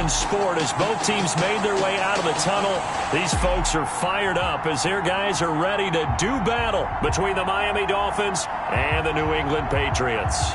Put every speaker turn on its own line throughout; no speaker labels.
fun sport as both teams made their way out of the tunnel. These folks are fired up as their guys are ready to do battle between the Miami Dolphins and the New England Patriots.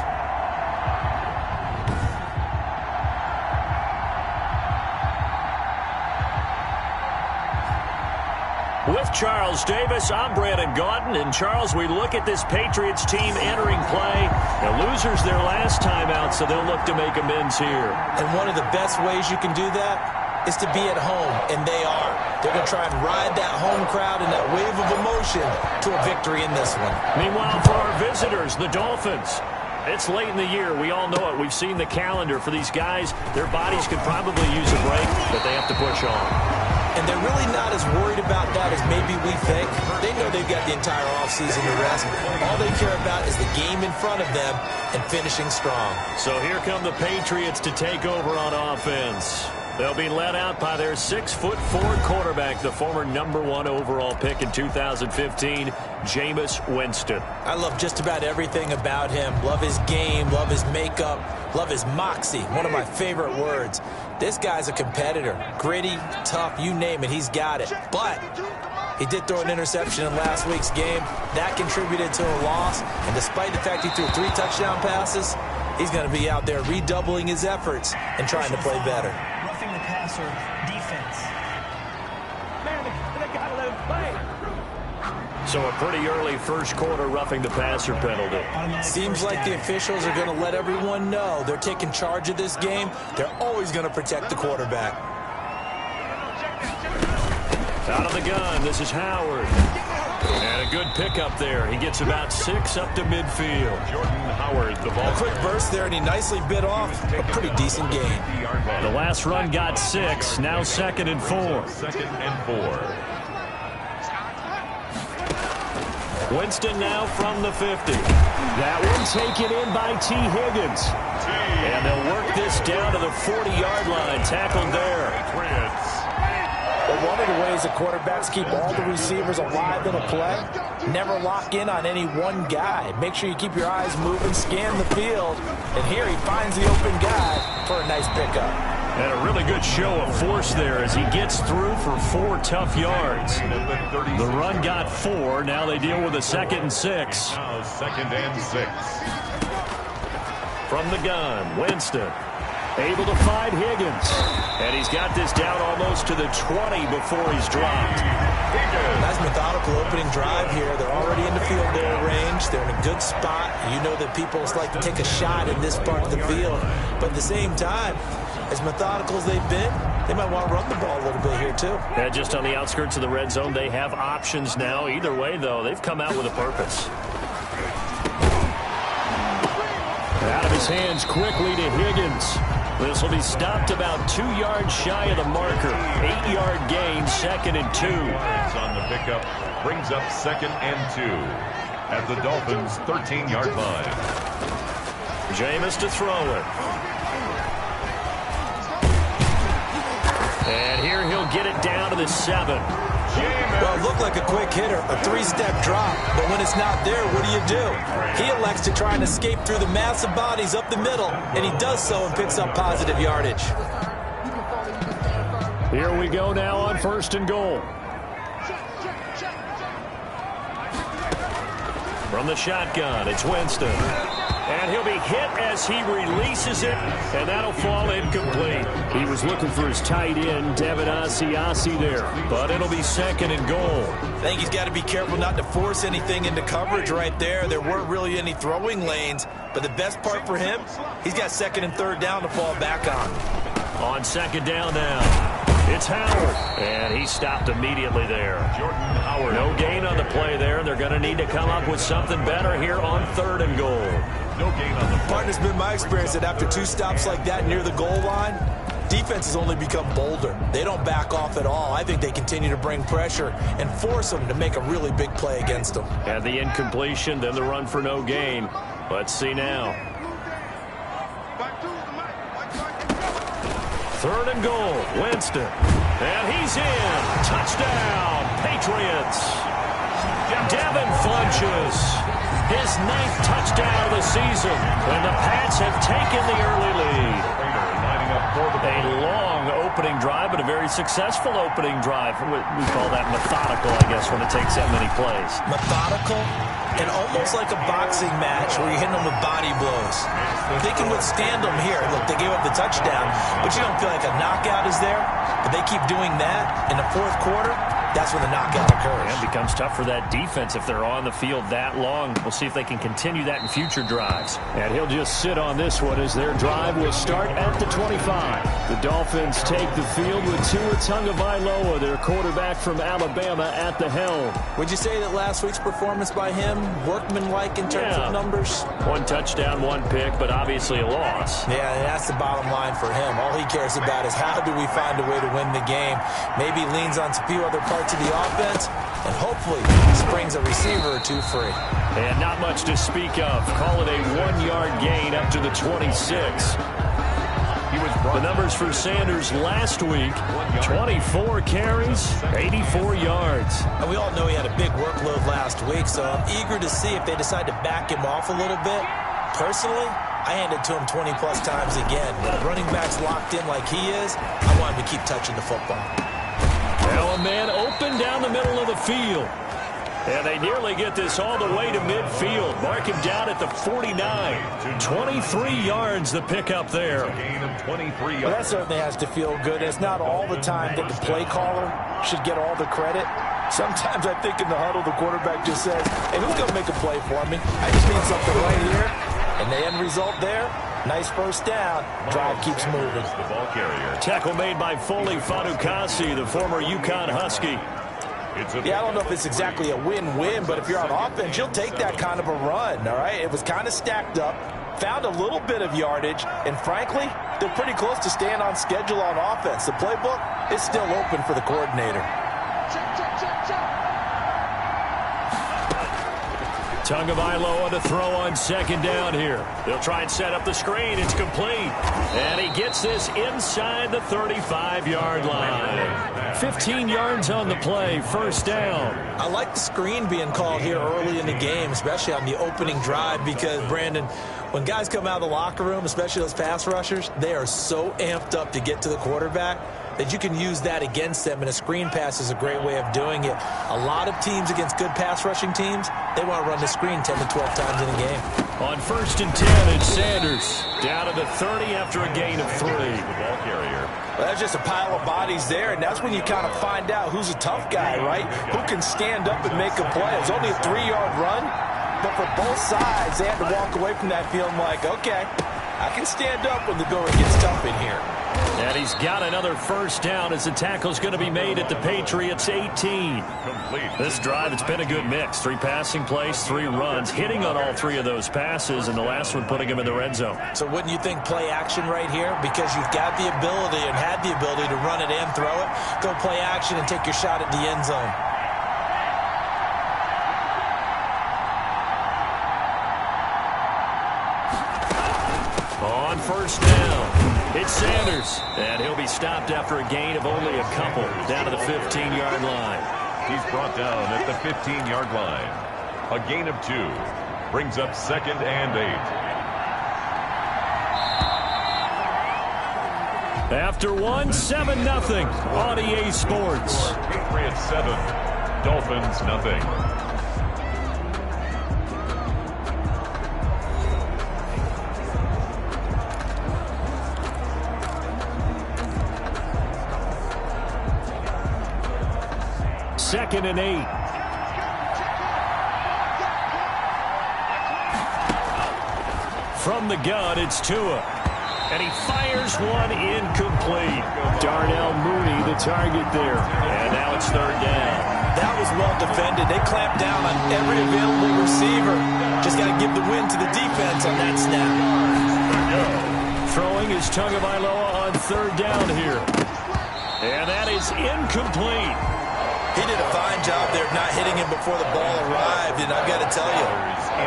With Charles Davis, I'm Brandon Gaudin. And, Charles, we look at this Patriots team entering play. The losers their last time out, so they'll look to make amends here.
And one of the best ways you can do that is to be at home, and they are. They're going to try and ride that home crowd and that wave of emotion to a victory in this one.
Meanwhile, for our visitors, the Dolphins, it's late in the year. We all know it. We've seen the calendar for these guys. Their bodies could probably use a break, but they have to push on.
And they're really not as worried about that as maybe we think. They know they've got the entire offseason to rest. All they care about is the game in front of them and finishing strong.
So here come the Patriots to take over on offense. They'll be led out by their 6'4" quarterback, the former #1 overall pick in 2015, Jameis Winston.
I love just about everything about him. Love his game, love his makeup, love his moxie, one of my favorite words. This guy's a competitor. Gritty, tough, you name it, he's got it. But he did throw an interception in last week's game. That contributed to a loss. And despite the fact he threw 3 touchdown passes, he's going to be out there redoubling his efforts and trying to play better.
Roughing the passer defense. Man, they got to let him play.
So a pretty early first quarter roughing the passer penalty.
Seems like the officials are going to let everyone know they're taking charge of this game. They're always going to protect the quarterback.
Out of the gun, this is Howard. And a good pickup there. He gets about 6 up to midfield.
Jordan Howard, the ball.
A quick burst there, and he nicely bit off a pretty decent gain.
The last run got 6, now 2nd and 4.
2nd and 4.
Winston now from the 50. That one taken in by T. Higgins. And they'll work this down to the 40-yard line. Tackled there.
Well, one of the ways the quarterbacks keep all the receivers alive in a play, never lock in on any one guy. Make sure you keep your eyes moving, scan the field. And here he finds the open guy for a nice pickup.
And a really good show of force there as he gets through for 4 tough yards. The run got 4. Now they deal with a 2nd and 6.
Now 2nd and 6.
From the gun, Winston able to find Higgins. And he's got this down almost to the 20 before he's dropped.
Nice methodical opening drive here. They're already in the field goal range. They're in a good spot. You know that people like to take a shot in this part of the field. But at the same time, as methodical as they've been, they might want to run the ball a little bit here, too.
Yeah, just on the outskirts of the red zone, they have options now. Either way, though, they've come out with a purpose. Out of his hands quickly to Higgins. This will be stopped about 2 yards shy of the marker. 8-yard gain, 2nd and 2.
On the pickup, brings up 2nd and 2 at the Dolphins' 13-yard line.
Jameis to throw it. And here he'll get it down to the 7.
Well, it looked like a quick hitter, a 3-step drop. But when it's not there, what do? He elects to try and escape through the massive bodies up the middle, and he does so and picks up positive yardage.
Here we go now on 1st and goal. From the shotgun, it's Winston. And he'll be hit as he releases it, and that'll fall incomplete. He was looking for his tight end, Devin Asiasi there, but it'll be 2nd and goal.
I think he's got to be careful not to force anything into coverage right there. There weren't really any throwing lanes, but the best part for him, he's got 2nd and 3rd down to fall back on.
On 2nd down now, it's Howard, and he stopped immediately there.
Jordan Howard.
No gain on the play there, and they're going to need to come up with something better here on 3rd and goal.
No gain on the play.
Partner's been my experience that after 2 stops like that near the goal line, defenses only become bolder. They don't back off at all. I think they continue to bring pressure and force them to make a really big play against them.
And the incompletion, then the run for no gain. Let's see now. 3rd and goal, Winston. And he's in. Touchdown, Patriots. Devin Funches. His 9th touchdown of the season. And the Pats have taken the early lead. A long opening drive, but a very successful opening drive. We call that methodical, I guess, when it takes that many plays.
Methodical and almost like a boxing match where you're hitting them with body blows. They can withstand them here. Look, they gave up the touchdown, but you don't feel like a knockout is there. But they keep doing that in the fourth quarter. That's when the knockout occurs.
And it becomes tough for that defense if they're on the field that long. We'll see if they can continue that in future drives. And he'll just sit on this one as their drive will start at the 25. The Dolphins take the field with Tua Tagovailoa, their quarterback from Alabama, at the helm.
Would you say that last week's performance by him, workmanlike in terms of numbers?
1 touchdown, 1 pick, but obviously a loss.
Yeah, and that's the bottom line for him. All he cares about is how do we find a way to win the game. Maybe leans on a few other parts of the offense, and hopefully springs a receiver or two free.
And not much to speak of. Call it a 1-yard gain up to the 26. The numbers for Sanders last week, 24 carries, 84 yards.
And we all know he had a big workload last week, so I'm eager to see if they decide to back him off a little bit. Personally, I hand it to him 20-plus times again. When a running back's locked in like he is, I want him to keep touching the football.
Now a man open down the middle of the field. And they nearly get this all the way to midfield. Mark him down at the 49. 23 yards the pickup there.
Well, that certainly has to feel good. It's not all the time that the play caller should get all the credit. Sometimes I think in the huddle, the quarterback just says, hey, who's going to make a play for me? I just need something right here. And the end result there, nice first down. Drive keeps moving.
The ball carrier.
Tackle made by Foley Fatukasi, the former UConn Husky.
Yeah, I don't know if it's exactly a win-win, but if you're on offense, you'll take that kind of a run, all right? It was kind of stacked up, found a little bit of yardage, and frankly, they're pretty close to staying on schedule on offense. The playbook is still open for the coordinator.
Tagovailoa to throw on second down here. They'll try and set up the screen. It's complete. And he gets this inside the 35-yard line. 15 yards on the play, first down.
I like the screen being called here early in the game, especially on the opening drive, because, Brandon, when guys come out of the locker room, especially those pass rushers, they are so amped up to get to the quarterback that you can use that against them, and a screen pass is a great way of doing it. A lot of teams against good pass rushing teams, they want to run the screen 10 to 12 times in a game.
On 1st and 10, it's Sanders down to the 30 after a gain of 3.
The ball carrier.
Well, that's just a pile of bodies there, and that's when you kind of find out who's a tough guy, right? Who can stand up and make a play. It was only a 3-yard run, but for both sides, they had to walk away from that feeling like, okay, I can stand up when the going gets tough in here.
And he's got another first down as the tackle's going to be made at the Patriots' 18.
Complete.
This drive, it's been a good mix. 3 passing plays, 3 runs, hitting on all 3 of those passes, and the last one putting him in the red zone.
So wouldn't you think play action right here? Because you've got the ability and had the ability to run it and throw it. Go play action and take your shot at the end zone.
On first down, it's Sanders, and he'll be stopped after a gain of only a couple, down to the 15-yard line.
He's brought down at the 15-yard line. A gain of 2 brings up 2nd and 8.
After 1, 7-0 on EA Sports.
Patriots 7, Dolphins nothing.
Second and 8. From the gun, it's Tua. And he fires one incomplete. Darnell Mooney, the target there. And now it's 3rd down.
That was well defended. They clamped down on every available receiver. Just got to give the win to the defense on that snap.
Throwing is Tagovailoa on 3rd down here. And that is incomplete.
He did a fine job there of not hitting him before the ball arrived, and I've got to tell you,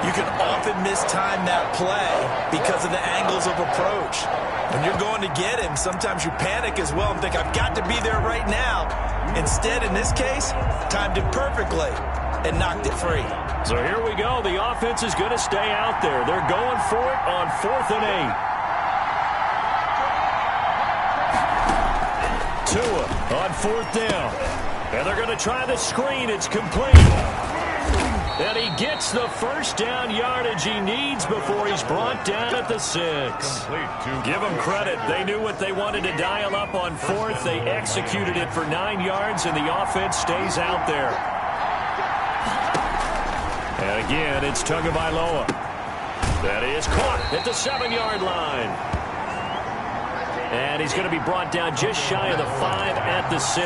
you can often mistime that play because of the angles of approach. When you're going to get him, sometimes you panic as well and think, I've got to be there right now. Instead, in this case, timed it perfectly and knocked it free.
So here we go. The offense is going to stay out there. They're going for it on 4th and 8. to him on 4th down. And they're going to try the screen. It's complete. And he gets the first down yardage he needs before he's brought down at the 6. Give them credit. They knew what they wanted to dial up on 4th. They executed it for 9 yards, and the offense stays out there. And again, it's Tagovailoa. That is caught at the 7-yard line. And he's going to be brought down just shy of the 5 at the 6.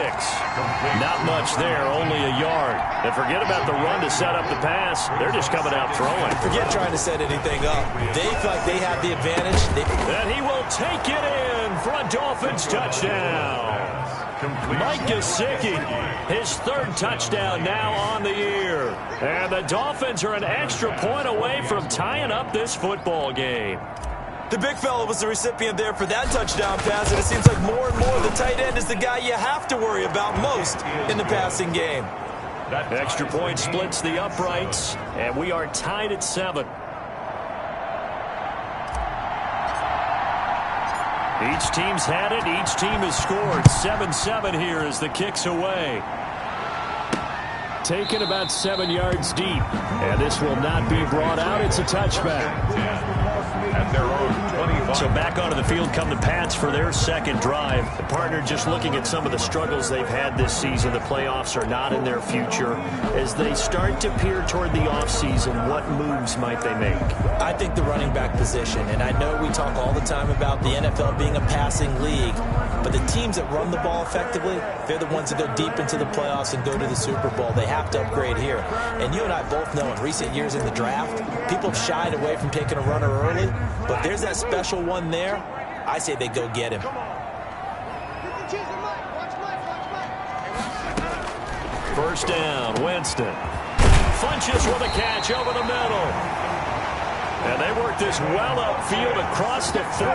Not much there, only a yard. And forget about the run to set up the pass. They're just coming out throwing.
Forget trying to set anything up. They feel like they have the advantage.
And he will take it in for a Dolphins touchdown. Mike Gesicki, his 3rd touchdown now on the year. And the Dolphins are an extra point away from tying up this football game.
The big fella was the recipient there for that touchdown pass, and it seems like more and more the tight end is the guy you have to worry about most in the passing game.
That extra point splits the uprights, and we are tied at 7. Each team's had it. Each team has scored. 7-7 here as the kick's away. Taken about 7 yards deep, and this will not be brought out. It's a touchback.
At their own 25.
So back onto the field come the Pats for their 2nd drive. The partner just looking at some of the struggles they've had this season. The playoffs are not in their future. As they start to peer toward the offseason, what moves might they make?
I think the running back position, and I know we talk all the time about the NFL being a passing league, but the teams that run the ball effectively, they're the ones that go deep into the playoffs and go to the Super Bowl. They have to upgrade here. And you and I both know in recent years in the draft, people have shied away from taking a runner early, but there's that special one there. I say they go get him.
First down, Winston. Funches with a catch over the middle. And they work this well upfield across the 45.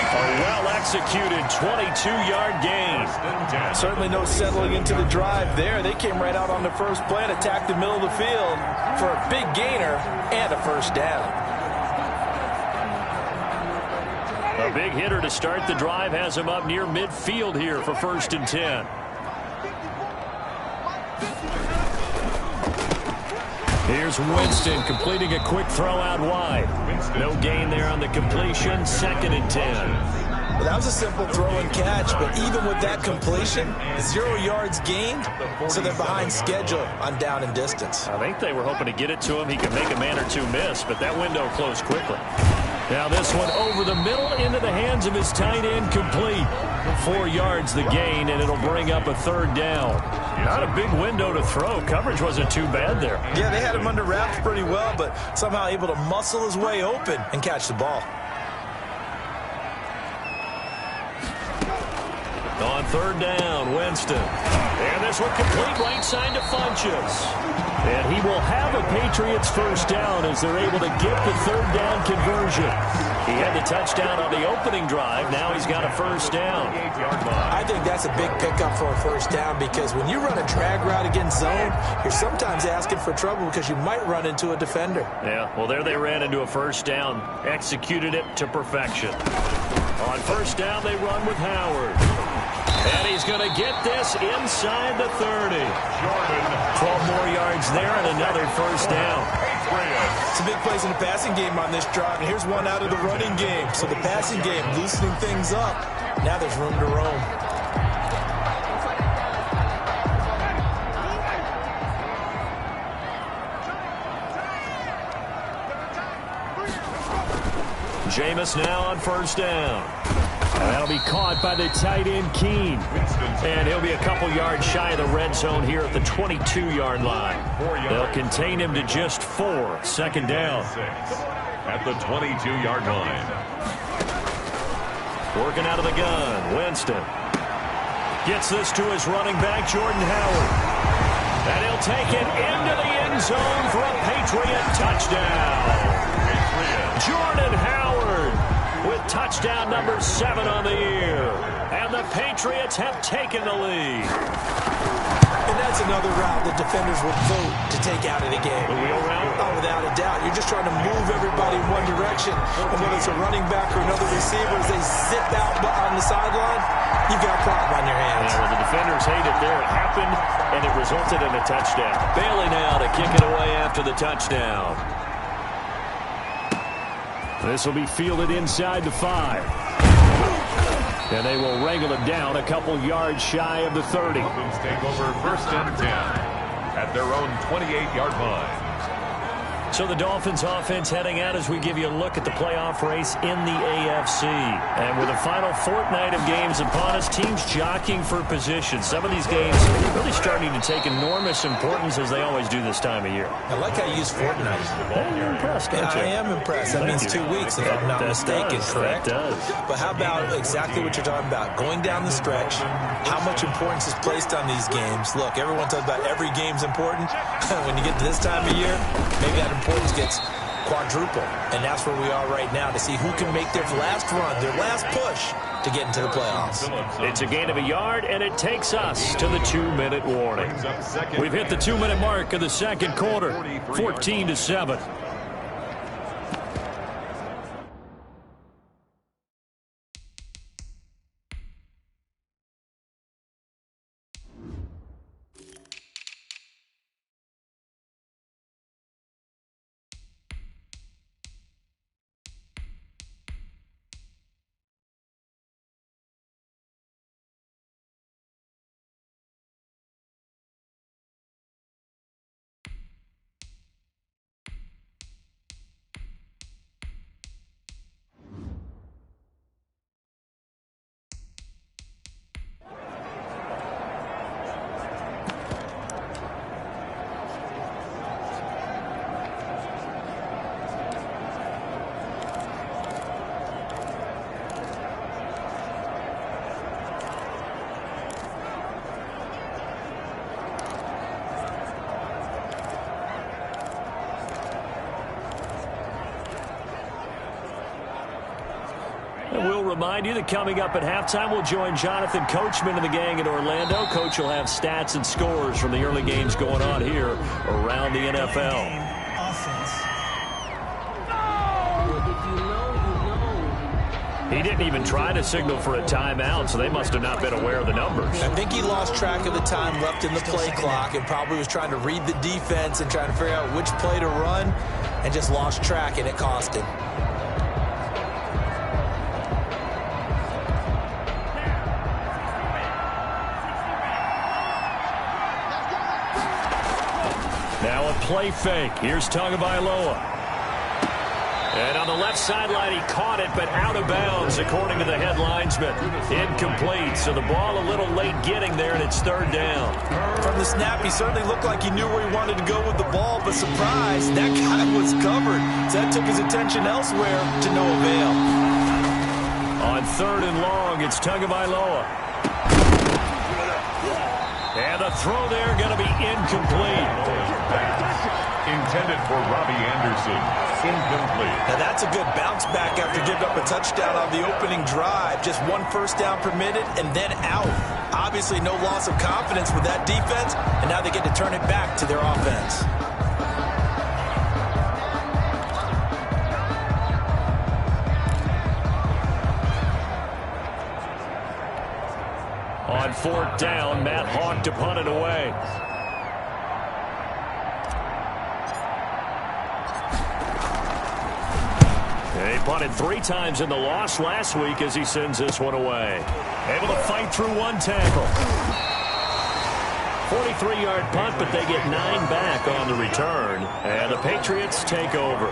A well-executed 22-yard gain.
Certainly no settling into the drive there. They came right out on the first play and attacked the middle of the field for a big gainer and a first down.
A big hitter to start the drive has him up near midfield here for 1st and 10. Here's Winston completing a quick throw out wide. No gain there on the completion. 2nd and 10.
Well, that was a simple throw and catch, but even with that completion, 0 yards gained, so they're behind schedule on down and distance.
I think they were hoping to get it to him. He could make a man or two miss, but that window closed quickly. Now this one over the middle into the hands of his tight end, complete. 4 yards the gain, and it'll bring up a 3rd down. Not a big window to throw. Coverage wasn't too bad there.
Yeah, they had him under wraps pretty well, but somehow able to muscle his way open and catch the ball.
On 3rd down, Winston. And this one complete right side to Funches. And he will have a Patriots first down as they're able to get the 3rd down conversion. He had the touchdown on the opening drive. Now he's got a first down.
I think that's a big pickup for a first down because when you run a drag route against zone, you're sometimes asking for trouble because you might run into a defender.
Yeah, well, there they ran into a first down. Executed it to perfection. On first down, they run with Howard. And he's going to get this inside the 30. 12 more yards there and another first down.
Some big plays in the passing game on this drive, and here's one out of the running game. So the passing game loosening things up. Now there's room to roam.
Jameis now on first down. And that'll be caught by the tight end, Keene. And he'll be a couple yards shy of the red zone here at the 22-yard line. They'll contain him to just 4. 2nd down.
At the 22-yard line.
Working out of the gun, Winston. Gets this to his running back, Jordan Howard. And he'll take it into the end zone for a Patriot touchdown. Jordan Howard with touchdown number 7 on the year. And the Patriots have taken the lead.
And that's another route that defenders would vote to take out of the game.
The wheel route?
Oh, without a doubt. You're just trying to move everybody in one direction. And whether it's a running back or another receiver, as they zip out on the sideline, you've got a problem on your hands.
Yeah, well, the defenders hate it there. It happened, and it resulted in a touchdown. Bailey now to kick it away after the touchdown. This will be fielded inside the 5. And they will wrangle it down a couple yards shy of the 30.
Dolphins take over 1st and 10 at their own 28-yard line.
So the Dolphins offense heading out as we give you a look at the playoff race in the AFC. And with the final fortnight of games upon us, teams jockeying for position. Some of these games really starting to take enormous importance as they always do this time of year.
I like how you use fortnight.
You're impressed, aren't you?
I am impressed. That means 2 weeks, if I'm not mistaken, correct?
That does.
But how about exactly what you're talking about? Going down the stretch, how much importance is placed on these games? Look, everyone talks about every game's important. When you get to this time of year, maybe that importance gets quadruple. And that's where we are right now to see who can make their last run, their last push to get into the playoffs.
It's a gain of a yard, and it takes us to the 2-minute warning. We've hit the 2-minute mark of the second quarter, 14-7. We'll remind you that coming up at halftime, we'll join Jonathan Coachman and the gang in Orlando. Coach will have stats and scores from the early games going on here around the NFL. He didn't even try to signal for a timeout, so they must have not been aware of the numbers.
I think he lost track of the time left in the play clock and probably was trying to read the defense and trying to figure out which play to run and just lost track, and it cost him.
Now a play fake. Here's Tagovailoa. And on the left sideline, he caught it, but out of bounds, according to the head linesman. Incomplete, so the ball a little late getting there, and it's 3rd down.
From the snap, he certainly looked like he knew where he wanted to go with the ball, but surprise, that guy was covered. So that took his attention elsewhere to no avail.
On 3rd and long, it's Tagovailoa. And the throw there going to be incomplete.
Intended for Robbie Anderson. Incomplete.
Now that's a good bounce back after giving up a touchdown on the opening drive. Just 1 first down permitted and then out. Obviously no loss of confidence with that defense, and now they get to turn it back to their offense.
On 4th down, Matt Hawk to punt it away. He punted 3 times in the loss last week as he sends this one away. Able to fight through 1 tackle. 43-yard punt, but they get 9 back on the return. And the Patriots take over.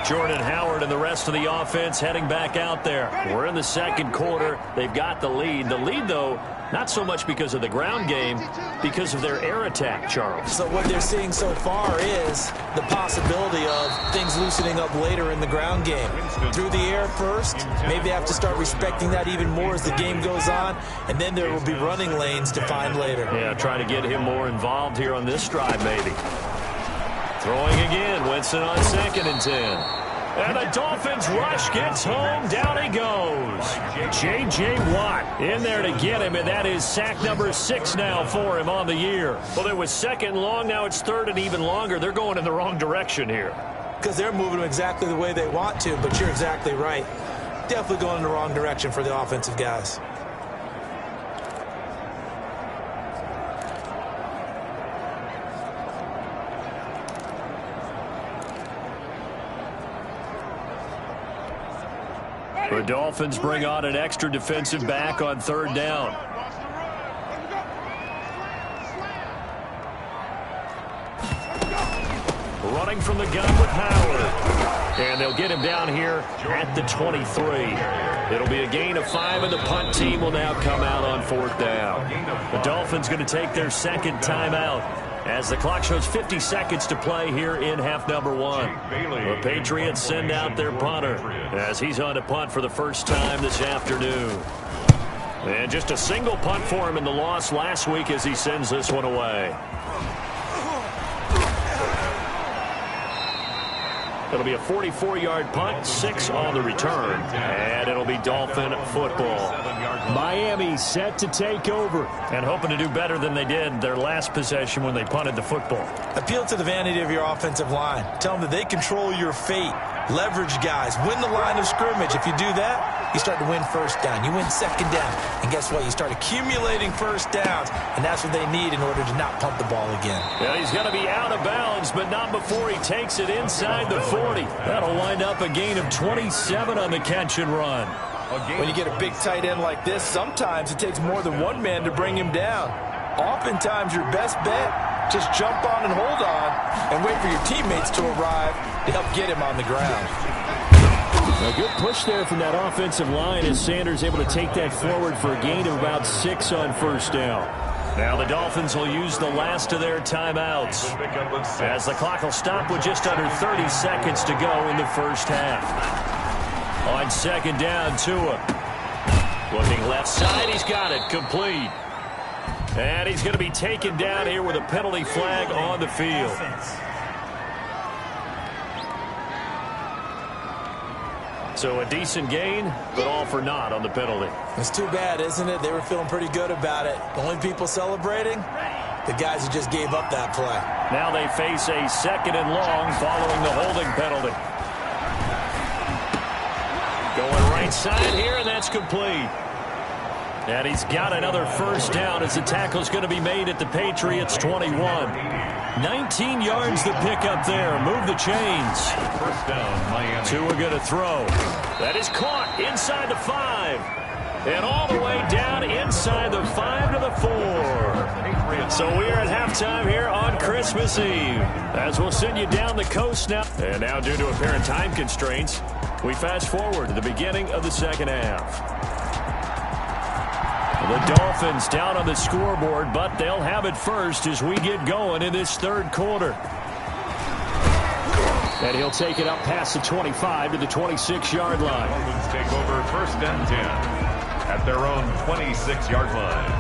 Jordan Howard and the rest of the offense heading back out there. We're in the second quarter. They've got the lead. The lead, though, not so much because of the ground game, because of their air attack, Charles.
So what they're seeing so far is the possibility of things loosening up later in the ground game. Through the air first, maybe they have to start respecting that even more as the game goes on, and then there will be running lanes to find later.
Yeah, trying to get him more involved here on this drive, maybe. Throwing again, Winston on 2nd and 10. And the Dolphins rush gets home, down he goes. J.J. Watt in there to get him, and that is sack number 6 now for him on the year. Well, it was 2nd long, now it's 3rd and even longer. They're going in the wrong direction here.
Because they're moving exactly the way they want to, but you're exactly right. Definitely going in the wrong direction for the offensive guys.
The Dolphins bring on an extra defensive back on third down. Running from the gun with Howard. And they'll get him down here at the 23. It'll be a gain of 5, and the punt team will now come out on fourth down. The Dolphins going to take their second timeout as the clock shows 50 seconds to play here in half number 1. The Patriots send out their punter as he's on to punt for the first time this afternoon. And just a single punt for him in the loss last week as he sends this one away. It'll be a 44-yard punt, 6 on the return, and it'll be Dolphin football. Miami set to take over and hoping to do better than they did their last possession when they punted the football.
Appeal to the vanity of your offensive line. Tell them that they control your fate. Leverage guys. Win the line of scrimmage. If you do that, you start to win first down. You win second down. And guess what? You start accumulating first downs, and that's what they need in order to not punt the ball again.
Yeah, he's going to be out of bounds, but not before he takes it inside the 40. That'll wind up a gain of 27 on the catch and run.
When you get a big tight end like this, sometimes it takes more than one man to bring him down. Oftentimes, your best bet, just jump on and hold on and wait for your teammates to arrive to help get him on the ground.
A good push there from that offensive line as Sanders able to take that forward for a gain of about 6 on first down. Now the Dolphins will use the last of their timeouts as the clock will stop with just under 30 seconds to go in the first half. On second down, Tua. Looking left side, he's got it, complete. And he's going to be taken down here with a penalty flag on the field. So a decent gain, but all for naught on the penalty.
It's too bad, isn't it? They were feeling pretty good about it. The only people celebrating, the guys who just gave up that play.
Now they face a second and long following the holding penalty. Going right side here, and that's complete. And he's got another first down as the tackle's going to be made at the Patriots' 21. 19 yards the pickup there. Move the chains.
First down, Miami.
Tua going to throw. That is caught inside the 5. And all the way down inside the 5 to the 4. So we're at halftime here on Christmas Eve. As we'll send you down the coast now. And now due to apparent time constraints, we fast forward to the beginning of the second half. The Dolphins down on the scoreboard, but they'll have it first as we get going in this third quarter. And he'll take it up past the 25 to the 26-yard line.
Dolphins take over first and 10 at their own 26-yard line.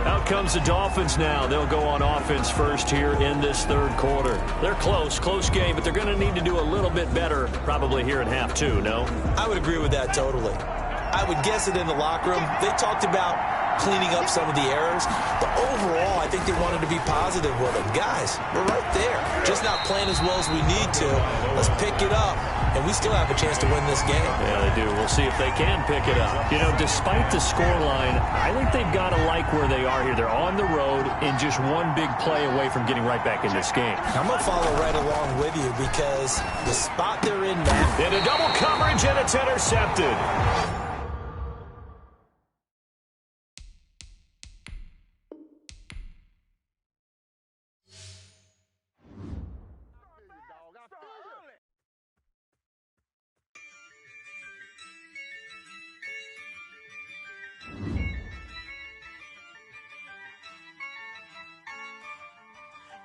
Out comes the Dolphins now. They'll go on offense first here in this third quarter. They're close game, but they're going to need to do a little bit better probably here in half 2, no?
I would agree with that totally. I would guess it in the locker room. They talked about cleaning up some of the errors, but overall, I think they wanted to be positive with them. Guys, we're right there. Just not playing as well as we need to. Let's pick it up, and we still have a chance to win this game.
Yeah, they do. We'll see if they can pick it up. You know, despite the scoreline, I think they've got to like where they are here. They're on the road and just one big play away from getting right back in this game.
I'm going to follow right along with you because the spot they're in now.
In a double coverage, and it's intercepted.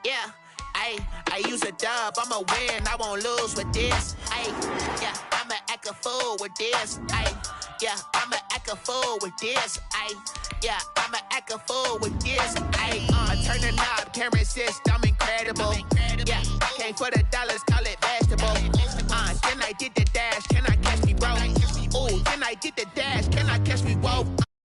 Yeah, I use a dub, I'ma win, I won't lose with this. Yeah, I'ma act a fool with this. Yeah, I'ma act a fool with this. Yeah, I'ma act a fool with this. I turn the knob, can't resist, I'm incredible. Yeah, came for the dollars, call it vegetable. Then I did the dash, can I catch me, bro? Ooh, then I did the dash, can I catch me, whoa?